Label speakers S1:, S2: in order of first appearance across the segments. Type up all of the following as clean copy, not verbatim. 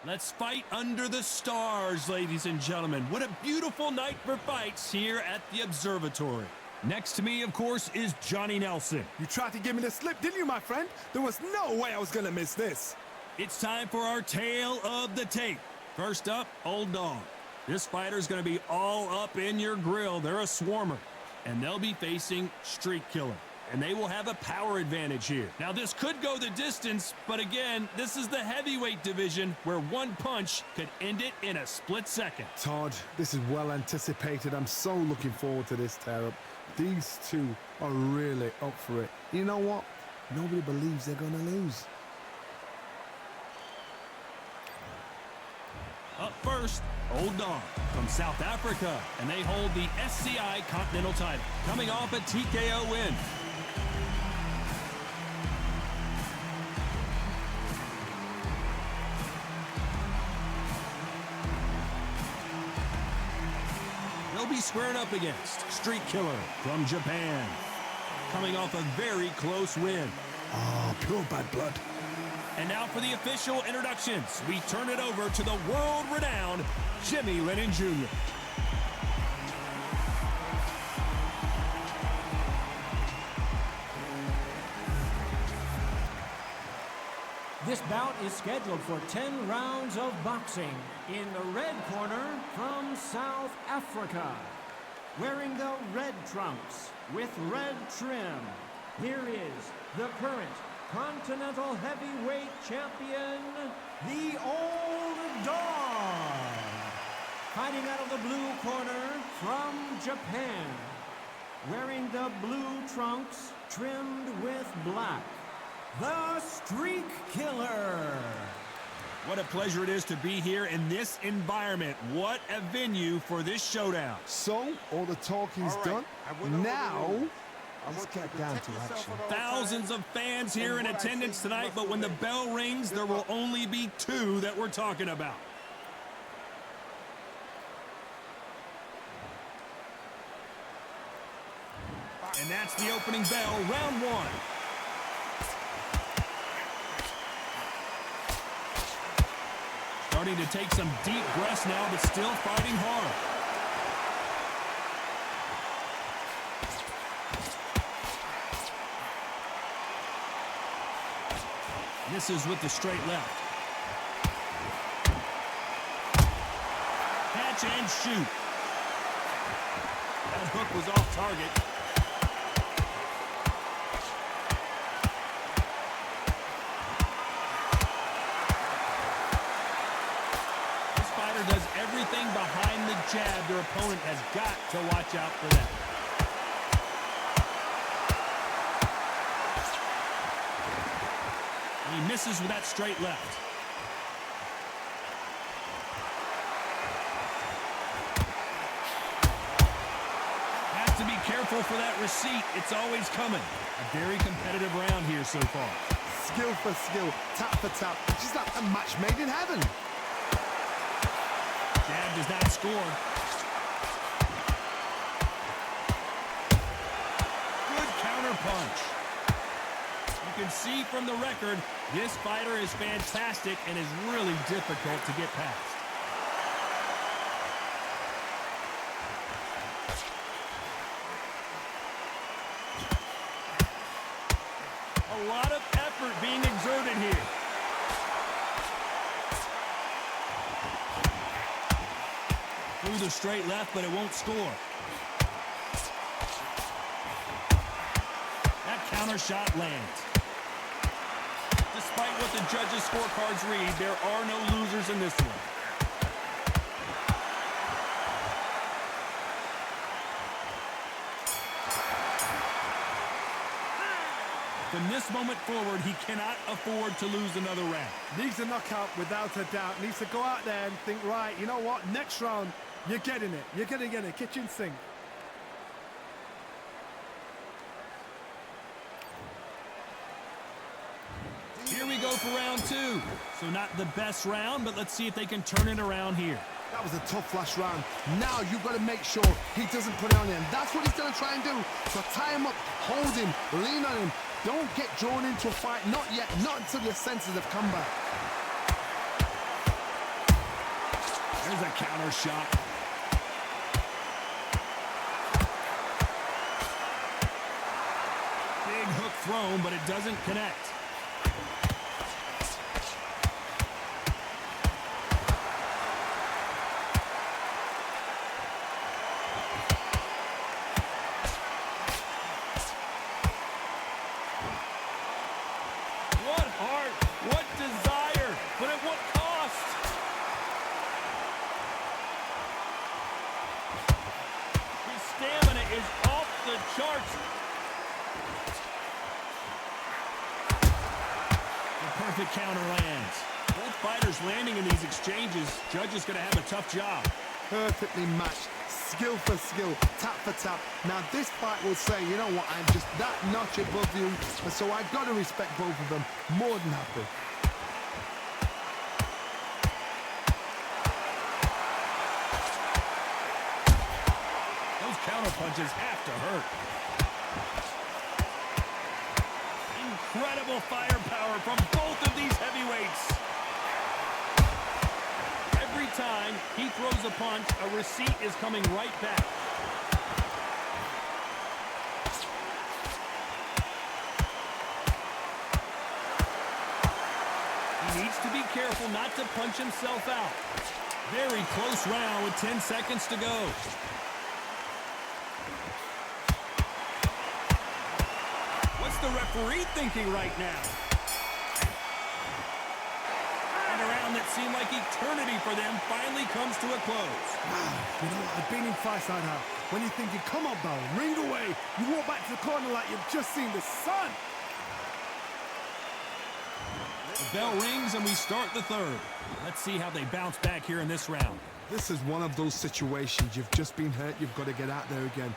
S1: Let's fight under the stars, ladies and gentlemen. What a beautiful night for fights here at the observatory. Next to me, of course, is Johnny Nelson.
S2: You tried to give me the slip, didn't you, my friend? There was no way I was going to miss this.
S1: It's time for our tale of the tape. First up, Old Dog. This fighter's going to be all up in your grill. They're a swarmer, and they'll be facing Streak Killer. And they will have a power advantage here. Now, this could go the distance, but again, this is the heavyweight division where one punch could end it in a split second.
S2: Todd, this is well anticipated. I'm so looking forward to this tear-up. These two are really up for it. You know what? Nobody believes they're going to lose.
S1: Up first, Old Dog from South Africa, and they hold the SCI Continental title, coming off a TKO win. They'll be squaring up against Streak Killer from Japan, coming off a very close win.
S2: Oh, pure bad blood.
S1: And now for the official introductions, we turn it over to the world-renowned Jimmy Lennon Jr.
S3: This bout is scheduled for 10 rounds of boxing. In the red corner from South Africa, wearing the red trunks with red trim, here is the current Continental Heavyweight Champion, the Old Dog. Fighting out of the blue corner from Japan, wearing the blue trunks trimmed with black, the Streak Killer.
S1: What a pleasure it is to be here in this environment. What a venue for this showdown.
S2: So, all the talking's done. Now, let's get down to action.
S1: Thousands of fans here in attendance tonight, but when the bell rings, there will only be two that we're talking about. And that's the opening bell, round one. Starting to take some deep breaths now, but still fighting hard. Misses with the straight left. Catch and shoot. That hook was off target. This fighter does everything behind the jab. Their opponent has got to watch out for that. He misses with that straight left. Has to be careful for that receipt. It's always coming. A very competitive round here so far.
S2: Skill for skill, tap for tap. It's just like a match made in heaven.
S1: Jab does not score. Good counter punch. You can see from the record, this fighter is fantastic and is really difficult to get past. A lot of effort being exerted here. Through the straight left, but it won't score. That counter shot lands. Despite what the judges' scorecards read, there are no losers in this one. From this moment forward, he cannot afford to lose another round.
S2: Needs a knockout without a doubt. Needs to go out there and think, right, you know what, next round, you're getting it. You're going to get it. Kitchen sink.
S1: Here we go for round two. So not the best round, but let's see if they can turn it around here.
S2: That was a tough last round. Now you've got to make sure he doesn't put it on him. That's what he's going to try and do. So tie him up, hold him, lean on him. Don't get drawn into a fight. Not yet. Not until your senses have come back.
S1: There's a counter shot. Big hook thrown, but it doesn't connect. What heart, what desire, but at what cost? His stamina is off the charts. The perfect counter lands. Both fighters landing in these exchanges. Judge is going to have a tough job.
S2: Perfectly matched, skill for skill, tap for tap. Now this fight will say, you know what, I'm just that notch above you, and so I've got to respect both of them. More than happy.
S1: Those counter punches have to hurt. Incredible firepower from both of these heavyweights. Every time he throws a punch, a receipt is coming right back. He needs to be careful not to punch himself out. Very close round with 10 seconds to go. What's the referee thinking right now? And a round that seemed like eternity for them finally comes to a close.
S2: Wow, you know what, I've been in fights like that. When you're thinking, come on, Bell, ring away. You walk back to the corner like you've just seen the sun.
S1: The bell rings and we start the third. Let's see how they bounce back here in this round.
S2: This is one of those situations. You've just been hurt. You've got to get out there again.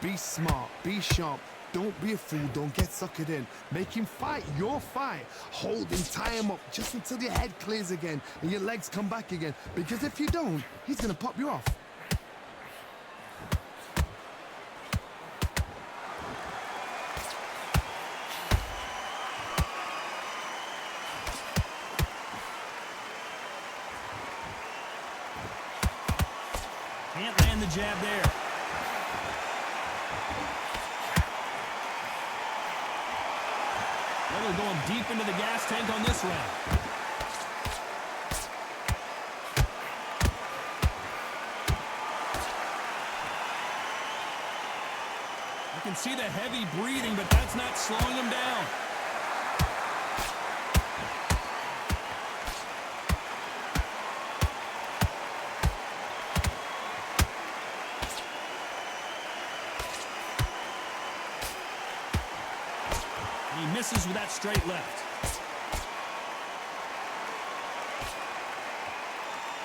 S2: Be smart. Be sharp. Don't be a fool. Don't get suckered in. Make him fight your fight. Hold him, tie him up just until your head clears again and your legs come back again. Because if you don't, he's going to pop you off.
S1: Can't land the jab there. Little going deep into the gas tank on this round. You can see the heavy breathing, but that's not slowing him down. He misses with that straight left.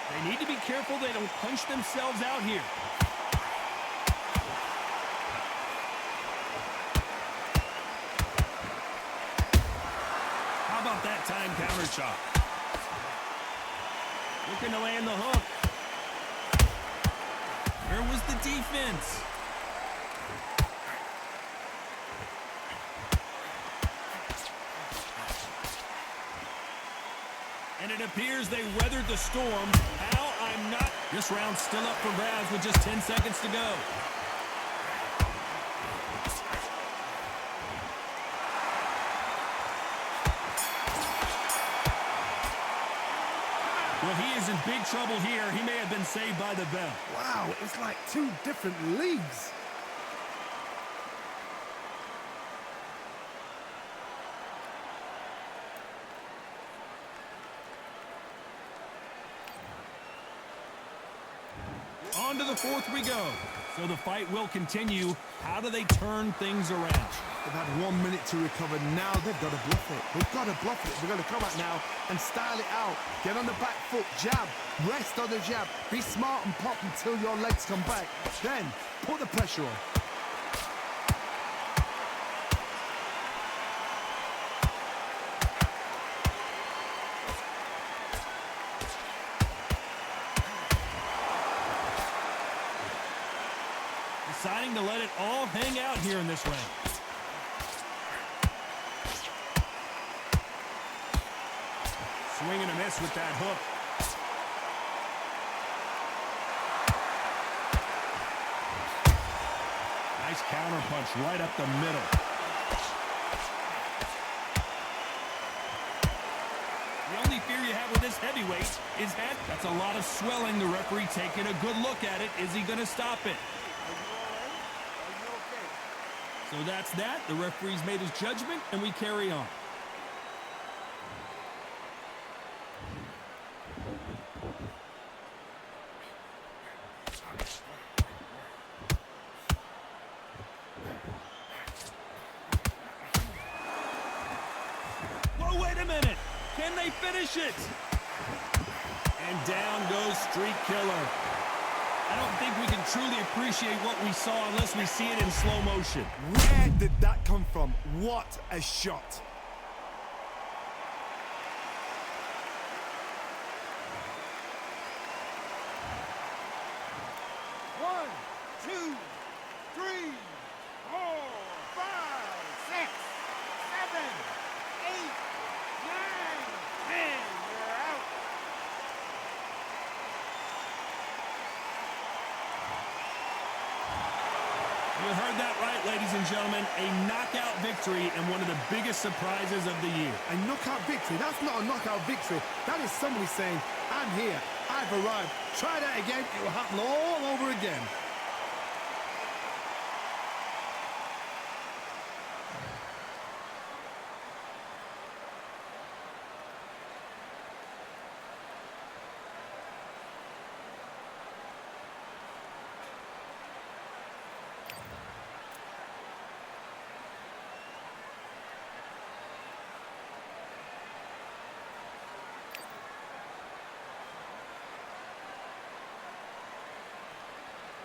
S1: They need to be careful they don't punch themselves out here. How about that time counter shot? Looking to land the hook. Where was the defense? And it appears they weathered the storm. How? I'm not. This round's still up for grabs with just 10 seconds to go. Well, he is in big trouble here. He may have been saved by the bell.
S2: Wow, it's like two different leagues.
S1: On to the fourth we go. So the fight will continue. How do they turn things around?
S2: They've had 1 minute to recover. Now they've got to bluff it. They've got to bluff it. They've got to come out now and style it out. Get on the back foot, jab, rest on the jab. Be smart and pop until your legs come back. Then put the pressure on.
S1: Deciding to let it all hang out here in this round. Swing and a miss with that hook. Nice counter punch right up the middle. The only fear you have with this heavyweight is that that's a lot of swelling. The referee taking a good look at it. Is he going to stop it? So that's that. The referee's made his judgment, and we carry on. Whoa, wait a minute. Can they finish it? And down goes Street Killer. I don't think we can truly appreciate what we saw unless we see it in slow motion.
S2: Where did that come from? What a shot.
S4: One, two, three, 4, 5, 6, 7, 8, 9, 10. You're out.
S1: You heard that right, ladies and gentlemen. A knockout victory and one of the biggest surprises of the year.
S2: A knockout victory? That's not a knockout victory. That is somebody saying, I'm here, I've arrived. Try that again, it will happen all over again.